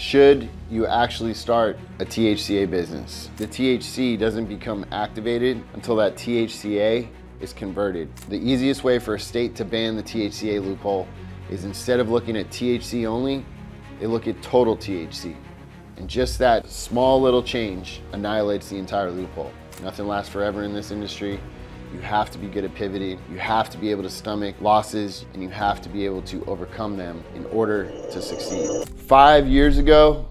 should you actually start a THCA business? The THC doesn't become activated until that THCA is converted. The easiest way for a state to ban the THCA loophole is, instead of looking at THC only, they look at total THC. And just that small little change annihilates the entire loophole. Nothing lasts forever in this industry. You have to be good at pivoting. You have to be able to stomach losses, and you have to be able to overcome them in order to succeed. 5 years ago,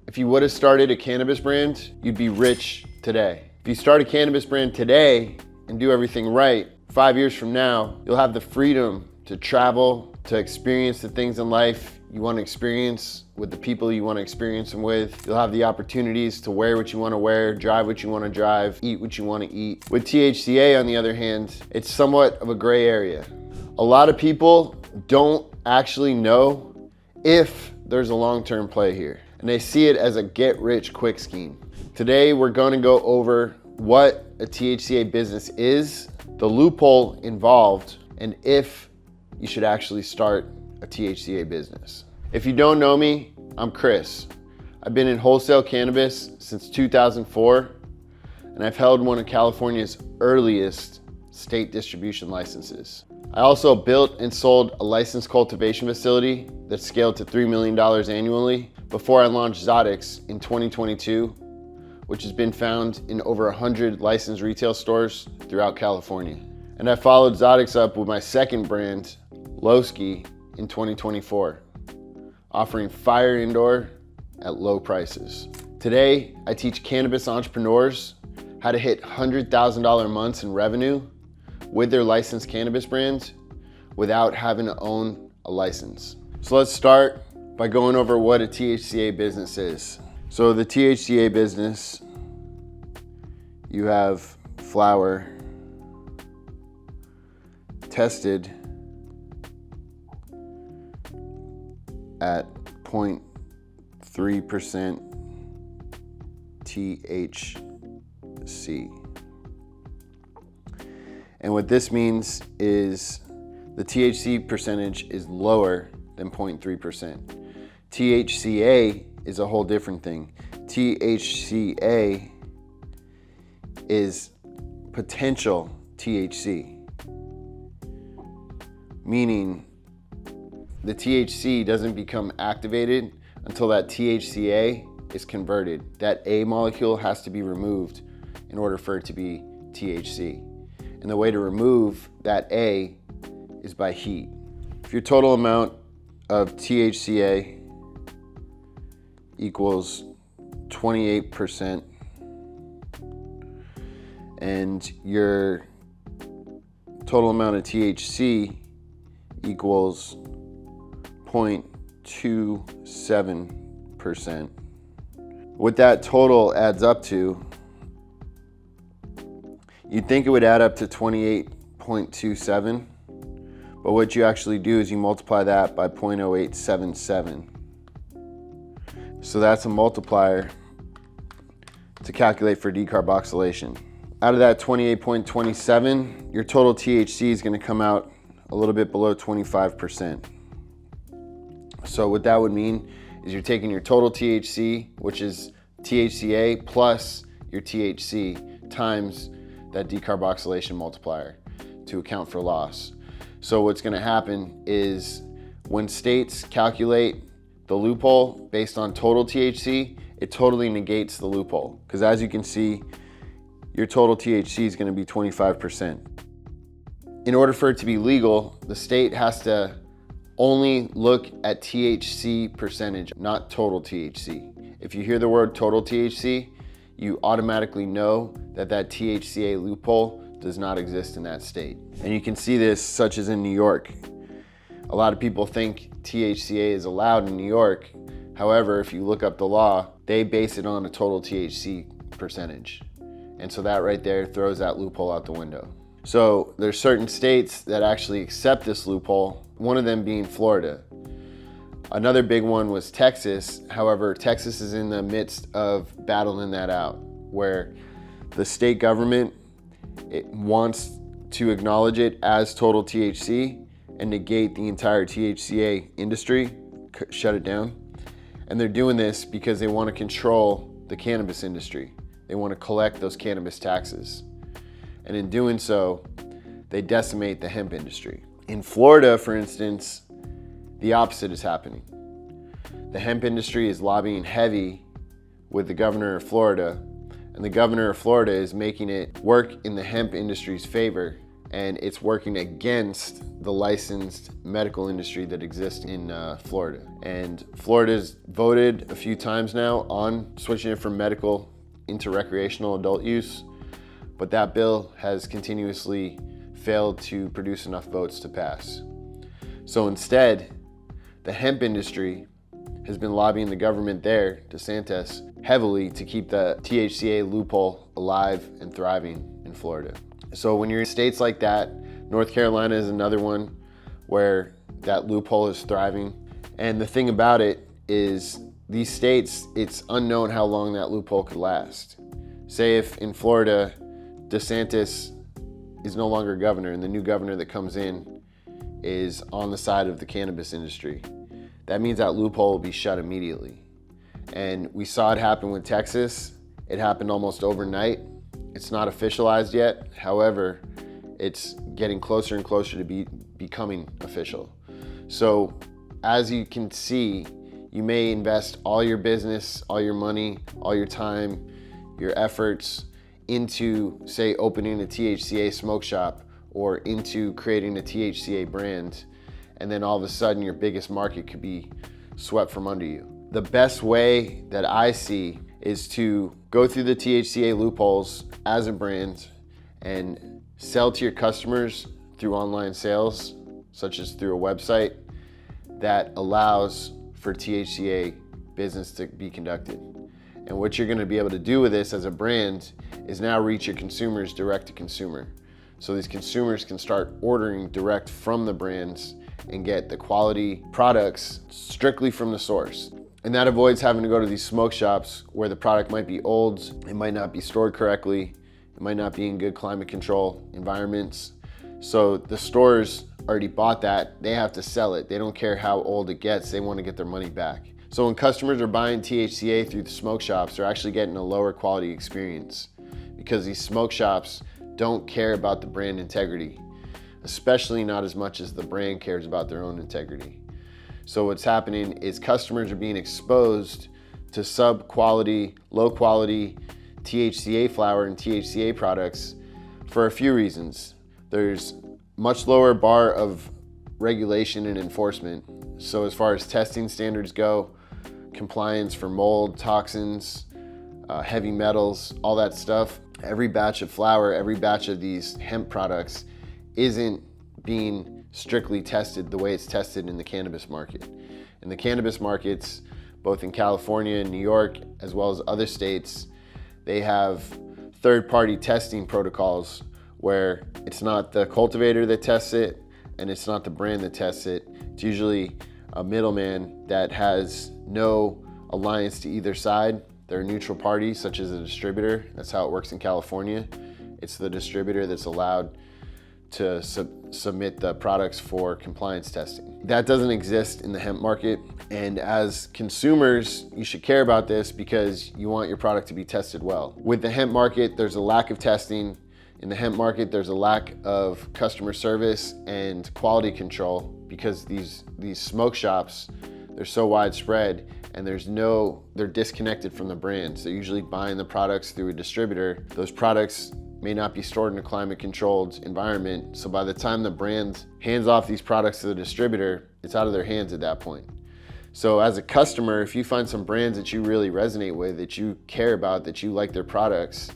if you would have started a cannabis brand, you'd be rich today. If you start a cannabis brand today and do everything right, 5 years from now, you'll have the freedom to travel, to experience the things in life you want to experience with the people you want to experience them with. You'll have the opportunities to wear what you want to wear, drive what you want to drive, eat what you want to eat. With THCA, on the other hand, it's somewhat of a gray area. A lot of people don't actually know if there's a long-term play here, and they see it as a get-rich-quick scheme. Today, we're going to go over what a THCA business is, the loophole involved, and if you should actually start a THCA business. If you don't know me, I'm Chris. I've been in wholesale cannabis since 2004, and I've held one of California's earliest state distribution licenses. I also built and sold a licensed cultivation facility that scaled to $3 million annually before I launched Zodix in 2022, which has been found in over 100 licensed retail stores throughout California. And I followed Zodix up with my second brand, Lowski, in 2024, offering fire indoor at low prices. Today, I teach cannabis entrepreneurs how to hit $100,000 months in revenue with their licensed cannabis brand without having to own a license. So let's start by going over what a THCA business is. So the THCA business, you have flower tested at 0.3% THC. And what this means is the THC percentage is lower than 0.3%. THCA is a whole different thing. THCA is potential THC, meaning the THC doesn't become activated until that THCA is converted. That A molecule has to be removed in order for it to be THC. And the way to remove that A is by heat. If your total amount of THCA equals 28% and your total amount of THC equals 0.27%. What that total adds up to, you'd think it would add up to 28.27, but what you actually do is you multiply that by 0.0877. So that's a multiplier to calculate for decarboxylation. Out of that 28.27, your total THC is going to come out a little bit below 25%. So what that would mean is you're taking your total THC, which is THCA plus your THC times that decarboxylation multiplier to account for loss. So what's going to happen is when states calculate the loophole based on total THC, it totally negates the loophole, because as you can see, your total THC is going to be 25%. In order for it to be legal, the state has to only look at THC percentage, not total THC. If you hear the word total THC, you automatically know that that THCA loophole does not exist in that state. And you can see this such as in New York. A lot of people think THCA is allowed in New York. However, if you look up the law, they base it on a total THC percentage. And so that right there throws that loophole out the window. So there's certain states that actually accept this loophole, one of them being Florida. Another big one was Texas. However, Texas is in the midst of battling that out, where the state government, it wants to acknowledge it as total THC and negate the entire THCA industry, shut it down. And they're doing this because they want to control the cannabis industry. They want to collect those cannabis taxes. And in doing so, they decimate the hemp industry. In Florida, for instance, the opposite is happening. The hemp industry is lobbying heavy with the governor of Florida, and the governor of Florida is making it work in the hemp industry's favor, and it's working against the licensed medical industry that exists in Florida. And Florida's voted a few times now on switching it from medical into recreational adult use, but that bill has continuously failed to produce enough votes to pass. So instead, the hemp industry has been lobbying the government there, DeSantis, heavily to keep the THCA loophole alive and thriving in Florida. So when you're in states like that, North Carolina is another one where that loophole is thriving. And the thing about it is these states, it's unknown how long that loophole could last. Say if in Florida, DeSantis is no longer governor and the new governor that comes in is on the side of the cannabis industry. That means that loophole will be shut immediately. And we saw it happen with Texas. It happened almost overnight. It's not officialized yet. However, it's getting closer and closer to becoming official. So as you can see, you may invest all your business, all your money, all your time, your efforts into, say, opening a THCA smoke shop or into creating a THCA brand, and then all of a sudden your biggest market could be swept from under you. The best way that I see is to go through the THCA loopholes as a brand and sell to your customers through online sales, such as through a website that allows for THCA business to be conducted. And what you're gonna be able to do with this as a brand is now reach your consumers direct to consumer. So these consumers can start ordering direct from the brands and get the quality products strictly from the source. And that avoids having to go to these smoke shops where the product might be old, it might not be stored correctly, it might not be in good climate control environments. So the stores already bought that, they have to sell it. They don't care how old it gets, they want to get their money back. So when customers are buying THCA through the smoke shops, they're actually getting a lower quality experience because these smoke shops don't care about the brand integrity, especially not as much as the brand cares about their own integrity. So what's happening is customers are being exposed to sub-quality, low-quality THCA flower and THCA products for a few reasons. There's much lower bar of regulation and enforcement. So as far as testing standards go, compliance for mold, toxins, heavy metals, all that stuff, every batch of flower, every batch of these hemp products isn't being strictly tested the way it's tested in the cannabis market. In the cannabis markets, both in California and New York, as well as other states, they have third-party testing protocols where it's not the cultivator that tests it and it's not the brand that tests it. It's usually a middleman that has no alliance to either side. They're a neutral party, such as a distributor. That's how it works in California. It's the distributor that's allowed to submit the products for compliance testing. That doesn't exist in the hemp market. And as consumers, you should care about this because you want your product to be tested well. With the hemp market, there's a lack of testing. In the hemp market, there's a lack of customer service and quality control because these smoke shops, they're so widespread and they're disconnected from the brands. They're usually buying the products through a distributor. Those products may not be stored in a climate controlled environment. So by the time the brand hands off these products to the distributor, it's out of their hands at that point. So as a customer, if you find some brands that you really resonate with, that you care about, that you like their products,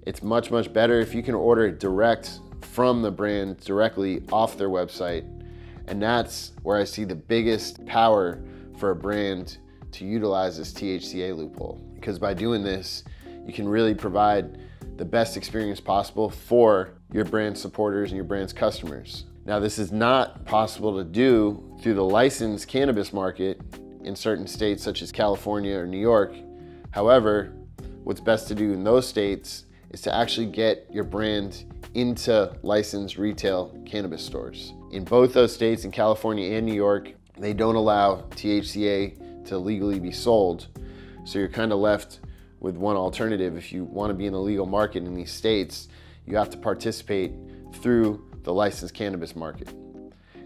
it's much, much better if you can order it direct from the brand directly off their website. And that's where I see the biggest power for a brand to utilize this THCA loophole. Because by doing this, you can really provide the best experience possible for your brand supporters and your brand's customers. Now, this is not possible to do through the licensed cannabis market in certain states such as California or New York. However, what's best to do in those states is to actually get your brand into licensed retail cannabis stores. In both those states, in California and New York, they don't allow THCA to legally be sold. So you're kind of left with one alternative. If you want to be in the legal market in these states, you have to participate through the licensed cannabis market.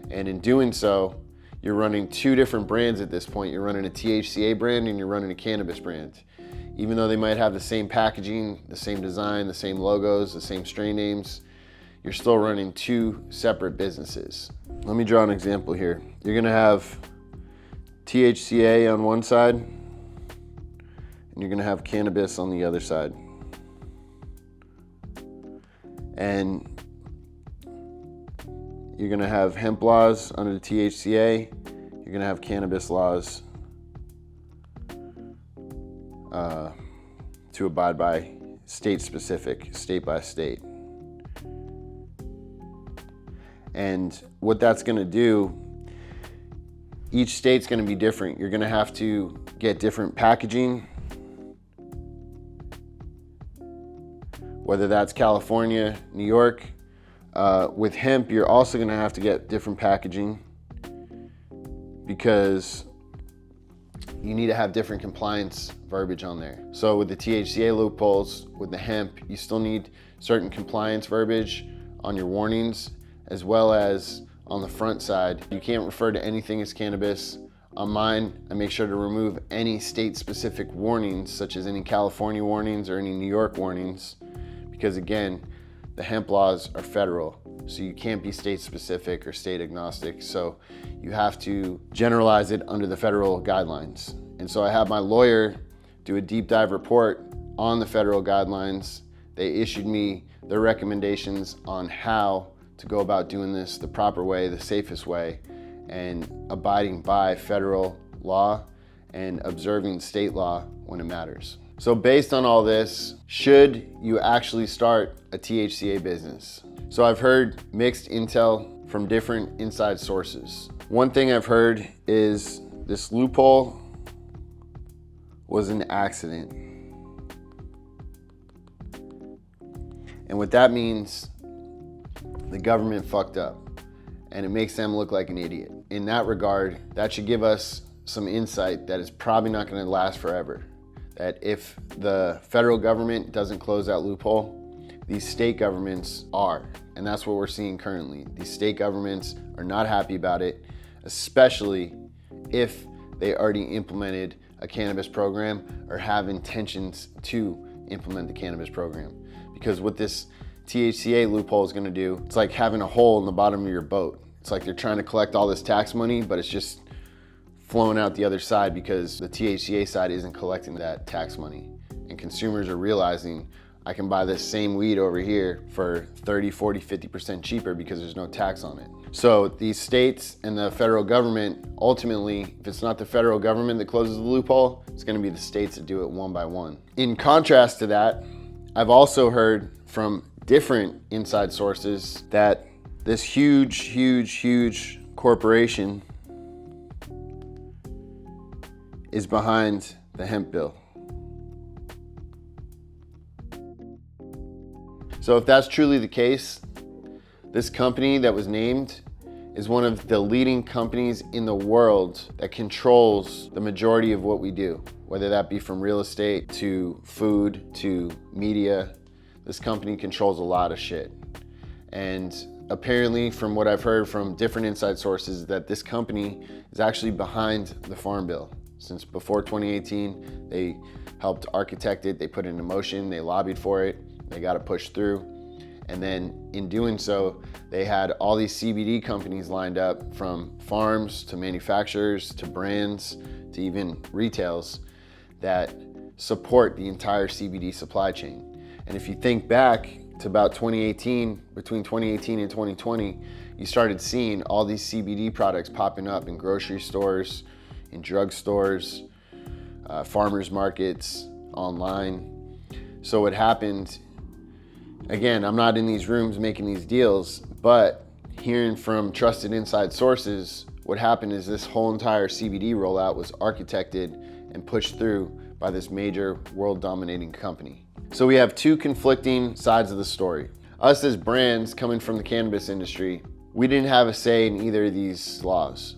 And in doing so, you're running two different brands at this point. You're running a THCA brand and you're running a cannabis brand. Even though they might have the same packaging, the same design, the same logos, the same strain names, you're still running two separate businesses. Let me draw an example here. You're gonna have THCA on one side, and you're gonna have cannabis on the other side. And you're gonna have hemp laws under the THCA, you're gonna have cannabis laws to abide by state specific, state by state. And what that's gonna do, each state's gonna be different. You're gonna have to get different packaging, whether that's California, New York. With hemp, you're also gonna have to get different packaging because you need to have different compliance verbiage on there. So with the THCA loopholes, with the hemp, you still need certain compliance verbiage on your warnings, as well as on the front side. You can't refer to anything as cannabis. On mine, I make sure to remove any state-specific warnings, such as any California warnings or any New York warnings, because again, the hemp laws are federal, so you can't be state-specific or state-agnostic, so you have to generalize it under the federal guidelines. And so I had my lawyer do a deep dive report on the federal guidelines. They issued me their recommendations on how to go about doing this the proper way, the safest way, and abiding by federal law and observing state law when it matters. So based on all this, should you actually start a THCA business? So I've heard mixed intel from different inside sources. One thing I've heard is this loophole was an accident. And what that means, the government fucked up and it makes them look like an idiot. In that regard, that should give us some insight that is probably not gonna last forever. That if the federal government doesn't close that loophole, these state governments are. And that's what we're seeing currently. These state governments are not happy about it, especially if they already implemented a cannabis program or have intentions to implement the cannabis program. Because what this THCA loophole is gonna do, it's like having a hole in the bottom of your boat. It's like they're trying to collect all this tax money, but it's just flowing out the other side because the THCA side isn't collecting that tax money. And consumers are realizing I can buy this same weed over here for 30, 40, 50% cheaper because there's no tax on it. So these states and the federal government, ultimately, if it's not the federal government that closes the loophole, it's gonna be the states that do it one by one. In contrast to that, I've also heard from different inside sources that this huge corporation is behind the hemp bill. So if that's truly the case, this company that was named is one of the leading companies in the world that controls the majority of what we do, whether that be from real estate to food to media. This company controls a lot of shit. And apparently, from what I've heard from different inside sources, that this company is actually behind the Farm Bill. Since before 2018, they helped architect it, they put it into motion, they lobbied for it, they got it pushed through. And then in doing so, they had all these CBD companies lined up, from farms to manufacturers to brands to even retails, that support the entire CBD supply chain. And if you think back to about 2018, between 2018 and 2020, you started seeing all these CBD products popping up in grocery stores, in drugstores, farmers markets, online. So what happened, again, I'm not in these rooms making these deals, but hearing from trusted inside sources, what happened is this whole entire CBD rollout was architected and pushed through by this major world-dominating company. So we have two conflicting sides of the story. Us as brands coming from the cannabis industry, we didn't have a say in either of these laws.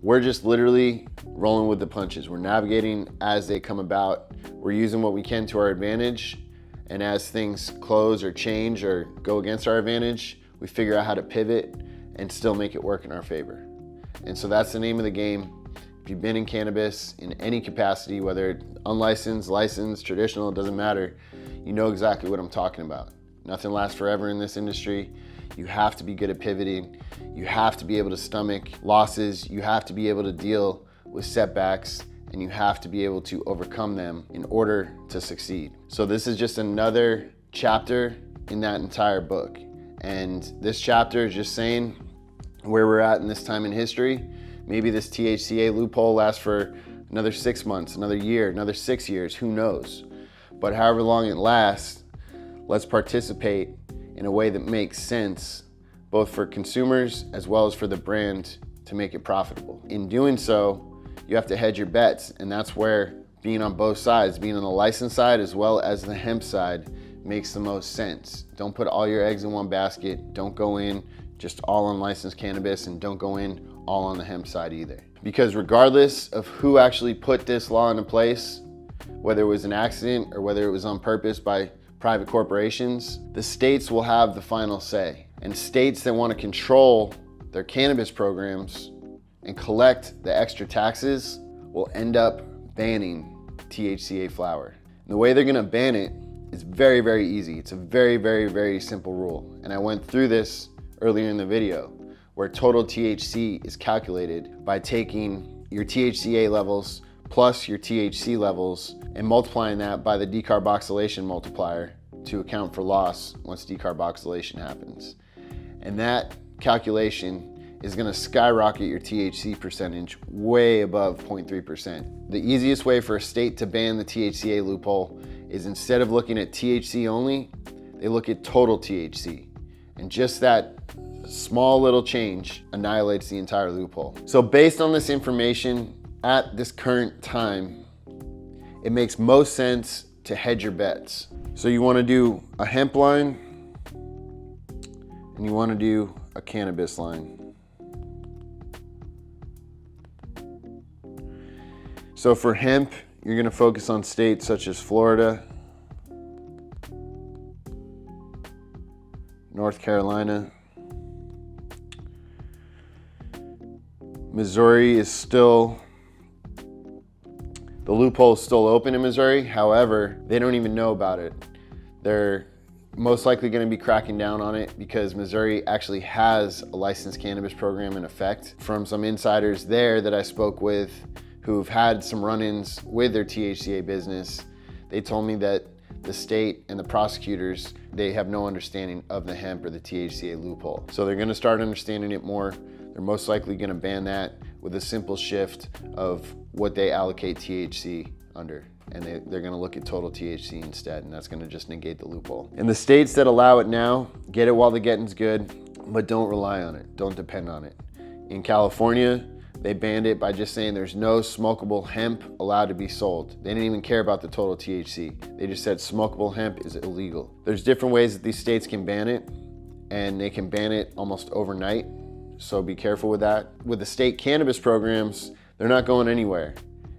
We're just literally rolling with the punches. We're navigating as they come about. We're using what we can to our advantage. And as things close or change or go against our advantage, we figure out how to pivot and still make it work in our favor. And so that's the name of the game. If you've been in cannabis in any capacity, whether unlicensed, licensed, traditional, it doesn't matter, you know exactly what I'm talking about. Nothing lasts forever in this industry. You have to be good at pivoting. You have to be able to stomach losses. You have to be able to deal with setbacks, and you have to be able to overcome them in order to succeed. So this is just another chapter in that entire book. And this chapter is just saying where we're at in this time in history. Maybe this THCA loophole lasts for another 6 months, another year, another 6 years, who knows? But however long it lasts, let's participate in a way that makes sense, both for consumers as well as for the brand to make it profitable. In doing so, you have to hedge your bets, and that's where being on both sides, being on the license side as well as the hemp side, makes the most sense. Don't put all your eggs in one basket. Don't go in just all on licensed cannabis, and don't go in all on the hemp side either. Because regardless of who actually put this law into place, whether it was an accident or whether it was on purpose by private corporations, the states will have the final say. And states that want to control their cannabis programs and collect the extra taxes will end up banning THCA flower. And the way they're gonna ban it is very, very easy. It's a very, very, very simple rule. And I went through this earlier in the video, where total THC is calculated by taking your THCA levels plus your THC levels and multiplying that by the decarboxylation multiplier to account for loss once decarboxylation happens. And that calculation is gonna skyrocket your THC percentage way above 0.3%. The easiest way for a state to ban the THCA loophole is, instead of looking at THC only, they look at total THC. And just that small little change annihilates the entire loophole. So based on this information at this current time, it makes most sense to hedge your bets. So you want to do a hemp line and you want to do a cannabis line. So for hemp, you're going to focus on states such as Florida, North Carolina. Missouri is still, the loophole is still open in Missouri. However, they don't even know about it. They're most likely going to be cracking down on it because Missouri actually has a licensed cannabis program in effect. From some insiders there that I spoke with who've had some run-ins with their THCA business, they told me that the state and the prosecutors, they have no understanding of the hemp or the THCA loophole. So they're going to start understanding it more. They're most likely going to ban that with a simple shift of what they allocate THC under. And they're going to look at total THC instead, and that's going to just negate the loophole. In the states that allow it now, get it while the getting's good, but don't rely on it. Don't depend on it. In California, they banned it by just saying there's no smokable hemp allowed to be sold. They didn't even care about the total THC. They just said smokable hemp is illegal. There's different ways that these states can ban it, and they can ban it almost overnight. So be careful with that. With the state cannabis programs, they're not going anywhere.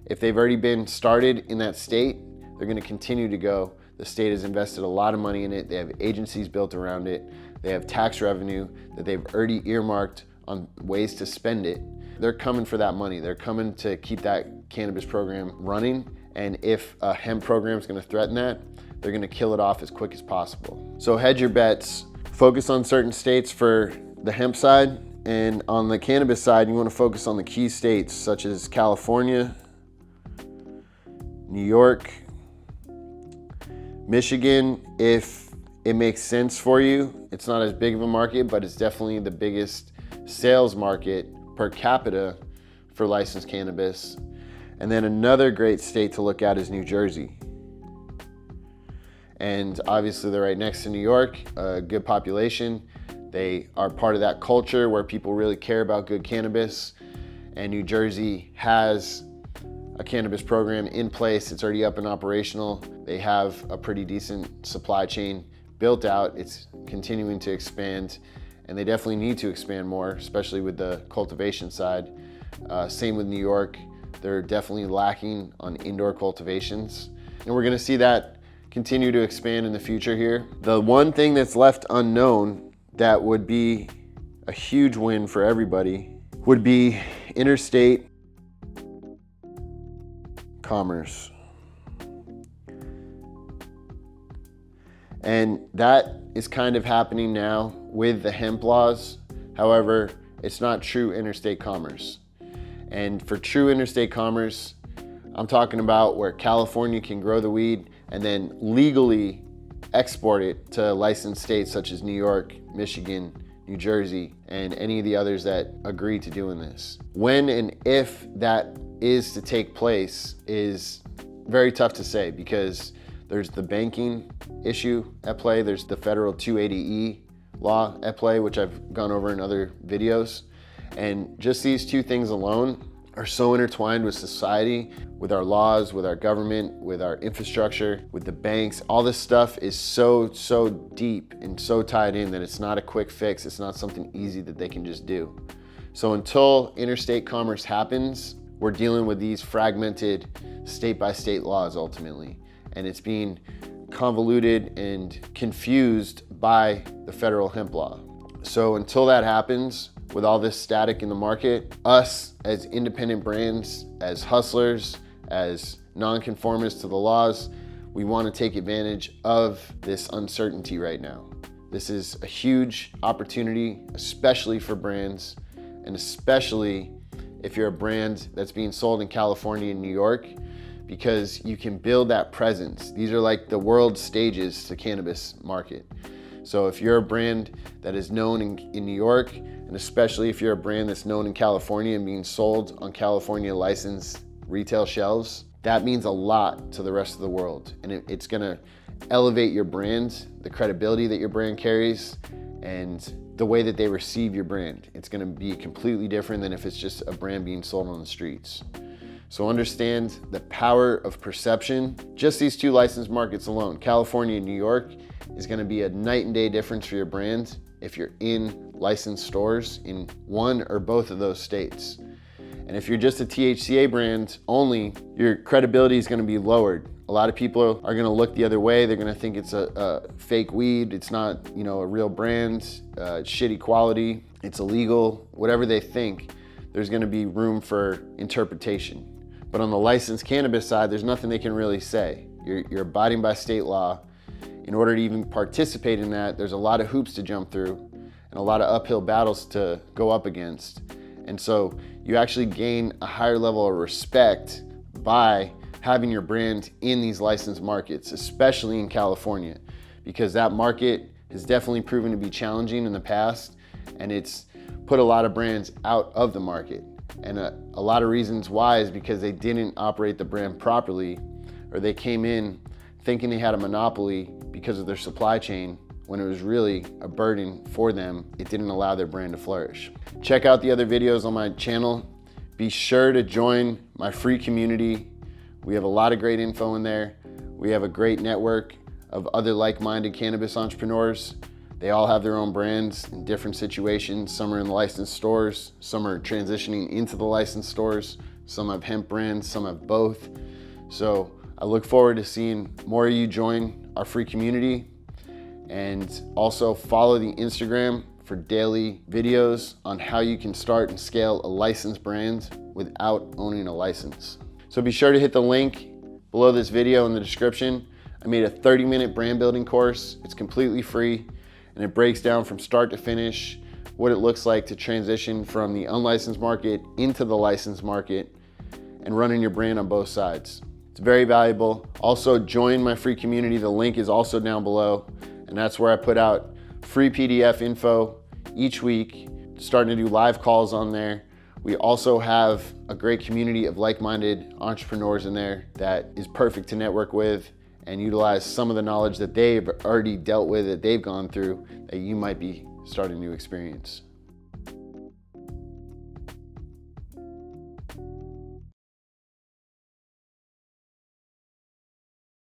If they've already been started in that state, they're going to continue to go. The state has invested a lot of money in it. They have agencies built around it. They have tax revenue that they've already earmarked on ways to spend it. They're coming for that money. They're coming to keep that cannabis program running. And if a hemp program is going to threaten that, they're going to kill it off as quick as possible. So hedge your bets. Focus on certain states for the hemp side. And on the cannabis side, you want to focus on the key states such as California, New York, Michigan, if it makes sense for you. It's not as big of a market, but it's definitely the biggest sales market per capita for licensed cannabis. And then another great state to look at is New Jersey. And obviously they're right next to New York, a good population. They are part of that culture where people really care about good cannabis. And New Jersey has a cannabis program in place. It's already up and operational. They have a pretty decent supply chain built out. It's continuing to expand, and they definitely need to expand more, especially with the cultivation side. Same with New York. They're definitely lacking on indoor cultivations. And we're gonna see that continue to expand in the future here. The one thing that's left unknown that would be a huge win for everybody would be interstate commerce. And that is kind of happening now with the hemp laws. However, it's not true interstate commerce. And for true interstate commerce, I'm talking about where California can grow the weed and then legally export it to licensed states such as New York, Michigan, New Jersey, and any of the others that agree to doing this. When and if that is to take place is very tough to say, because there's the banking issue at play, there's the federal 280E law at play, which I've gone over in other videos. And just these two things alone are so intertwined with society, with our laws, with our government, with our infrastructure, with the banks. All this stuff is so deep and so tied in that it's not a quick fix. It's not something easy that they can just do. So until interstate commerce happens, we're dealing with these fragmented state by state laws ultimately. And it's being convoluted and confused by the federal hemp law. So until that happens, with all this static in the market, us as independent brands, as hustlers, as non-conformists to the laws, we want to take advantage of this uncertainty right now. This is a huge opportunity, especially for brands, and especially if you're a brand that's being sold in California and New York, because you can build that presence. These are like the world stages to cannabis market. So if you're a brand that is known in New York, and especially if you're a brand that's known in California and being sold on California licensed retail shelves, that means a lot to the rest of the world. And it's gonna elevate your brand, the credibility that your brand carries, and the way that they receive your brand. It's gonna be completely different than if it's just a brand being sold on the streets. So understand the power of perception. Just these two licensed markets alone, California and New York, is gonna be a night and day difference for your brand if you're in licensed stores in one or both of those states. And if you're just a THCA brand only, your credibility is gonna be lowered. A lot of people are gonna look the other way. They're gonna think it's a fake weed. It's not, a real brand, it's shitty quality, it's illegal, whatever they think, there's gonna be room for interpretation. But on the licensed cannabis side, there's nothing they can really say. You're abiding by state law. In order to even participate in that, there's a lot of hoops to jump through and a lot of uphill battles to go up against. And so you actually gain a higher level of respect by having your brand in these licensed markets, especially in California, because that market has definitely proven to be challenging in the past, and it's put a lot of brands out of the market. And a lot of reasons why is because they didn't operate the brand properly, or they came in thinking they had a monopoly because of their supply chain, when it was really a burden for them. It didn't allow their brand to flourish. Check out the other videos on my channel. Be sure to join my free community. We have a lot of great info in there. We have a great network of other like-minded cannabis entrepreneurs. They all have their own brands in different situations. Some are in licensed stores, some are transitioning into the licensed stores, some have hemp brands, some have both. So I look forward to seeing more of you join our free community, and also follow the Instagram for daily videos on how you can start and scale a licensed brand without owning a license. So be sure to hit the link below this video in the description. I made a 30-minute brand building course. It's completely free, and it breaks down from start to finish what it looks like to transition from the unlicensed market into the licensed market and running your brand on both sides. It's very valuable. Also, join my free community. The link is also down below, and that's where I put out free PDF info each week, starting to do live calls on there. We also have a great community of like-minded entrepreneurs in there that is perfect to network with and utilize some of the knowledge that they've already dealt with, that they've gone through, that you might be starting to experience.